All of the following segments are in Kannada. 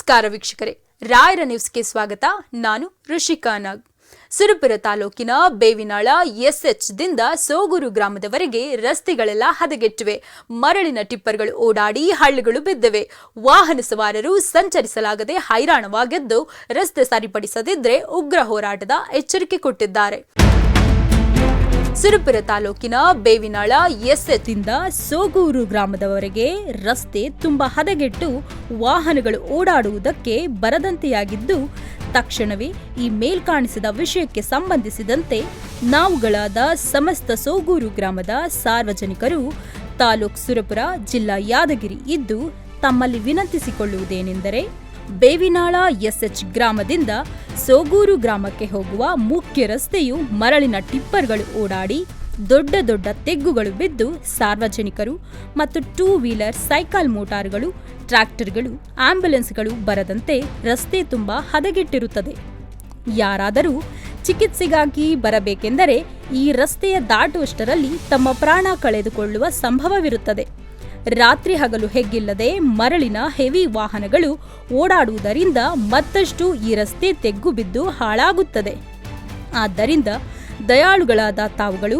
ನಮಸ್ಕಾರ ವೀಕ್ಷಕರೇ, ರಾಯರ ನ್ಯೂಸ್ಗೆ ಸ್ವಾಗತ. ನಾನು ಋಷಿಕಾ ನಾಗ್. ಸುರಪುರ ತಾಲೂಕಿನ ಬೇವಿನಾಳ ಎಸ್ಎಚ್ ದಿಂದ ಸೋಗೂರು ಗ್ರಾಮದವರೆಗೆ ರಸ್ತೆಗಳೆಲ್ಲ ಹದಗೆಟ್ಟಿವೆ. ಮರಳಿನ ಟಿಪ್ಪರ್ಗಳು ಓಡಾಡಿ ಹಳ್ಳಿಗಳು ಬಿದ್ದಿವೆ. ವಾಹನ ಸವಾರರು ಸಂಚರಿಸಲಾಗದೆ ಹೈರಾಣವಾಗಿದ್ದು, ರಸ್ತೆ ಸರಿಪಡಿಸದಿದ್ರೆ ಉಗ್ರ ಹೋರಾಟದ ಎಚ್ಚರಿಕೆ ಕೊಟ್ಟಿದ್ದಾರೆ. ಸುರಪುರ ತಾಲೂಕಿನ ಬೇವಿನಾಳ ಎಸ್ಎಚ್ ದಿಂದ ಸೋಗೂರು ಗ್ರಾಮದವರೆಗೆ ರಸ್ತೆ ತುಂಬಾ ಹದಗೆಟ್ಟು ವಾಹನಗಳು ಓಡಾಡುವುದಕ್ಕೆ ಬರದಂತೆಯಾಗಿದ್ದು, ತಕ್ಷಣವೇ ಈ ಮೇಲ್ಕಾಣಿಸಿದ ವಿಷಯಕ್ಕೆ ಸಂಬಂಧಿಸಿದಂತೆ ನಾವುಗಳಾದ ಸಮಸ್ತ ಸೋಗೂರು ಗ್ರಾಮದ ಸಾರ್ವಜನಿಕರು ತಾಲೂಕ್ ಸುರಪುರ, ಜಿಲ್ಲಾ ಯಾದಗಿರಿ ಇದ್ದು ತಮ್ಮಲ್ಲಿ ವಿನಂತಿಸಿಕೊಳ್ಳುವುದೇನೆಂದರೆ, ಬೇವಿನಾಳ ಎಸ್ಎಚ್ ಗ್ರಾಮದಿಂದ ಸೋಗೂರು ಗ್ರಾಮಕ್ಕೆ ಹೋಗುವ ಮುಖ್ಯ ರಸ್ತೆಯು ಮರಳಿನ ಟಿಪ್ಪರ್ಗಳು ಓಡಾಡಿ ದೊಡ್ಡ ದೊಡ್ಡ ತೆಗ್ಗುಗಳು ಬಿದ್ದು ಸಾರ್ವಜನಿಕರು ಮತ್ತು 2 ವೀಲರ್, ಸೈಕಲ್ ಮೋಟಾರ್ಗಳು, ಟ್ರ್ಯಾಕ್ಟರ್ಗಳು, ಆಂಬ್ಯುಲೆನ್ಸ್ಗಳು ಬರದಂತೆ ರಸ್ತೆ ತುಂಬ ಹದಗೆಟ್ಟಿರುತ್ತದೆ. ಯಾರಾದರೂ ಚಿಕಿತ್ಸೆಗಾಗಿ ಬರಬೇಕೆಂದರೆ ಈ ರಸ್ತೆಯ ದಾಟುವಷ್ಟರಲ್ಲಿ ತಮ್ಮ ಪ್ರಾಣ ಕಳೆದುಕೊಳ್ಳುವ ಸಂಭವವಿರುತ್ತದೆ. ರಾತ್ರಿ ಹಗಲು ಹೆಗ್ಗಿಲ್ಲದೆ ಮರಳಿನ ಹೆವಿ ವಾಹನಗಳು ಓಡಾಡುವುದರಿಂದ ಮತ್ತಷ್ಟು ಈ ರಸ್ತೆ ತೆಗ್ಗು ಬಿದ್ದು ಹಾಳಾಗುತ್ತದೆ. ಆದ್ದರಿಂದ ದಯಾಳುಗಳಾದ ತಾವುಗಳು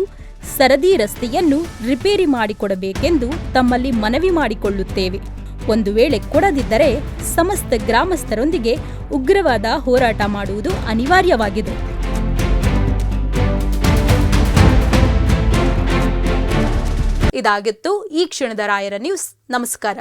ಸರದಿ ರಸ್ತೆಯನ್ನು ರಿಪೇರಿ ಮಾಡಿಕೊಡಬೇಕೆಂದು ತಮ್ಮಲ್ಲಿ ಮನವಿ ಮಾಡಿಕೊಳ್ಳುತ್ತೇವೆ. ಒಂದು ವೇಳೆ ಕೊಡದಿದ್ದರೆ ಸಮಸ್ತ ಗ್ರಾಮಸ್ಥರೊಂದಿಗೆ ಉಗ್ರವಾದ ಹೋರಾಟ ಮಾಡುವುದು ಅನಿವಾರ್ಯವಾಗಿದೆ. ಇದಾಗಿತ್ತು ಈ ಕ್ಷಣದ ರಾಯರ ನ್ಯೂಸ್. ನಮಸ್ಕಾರ.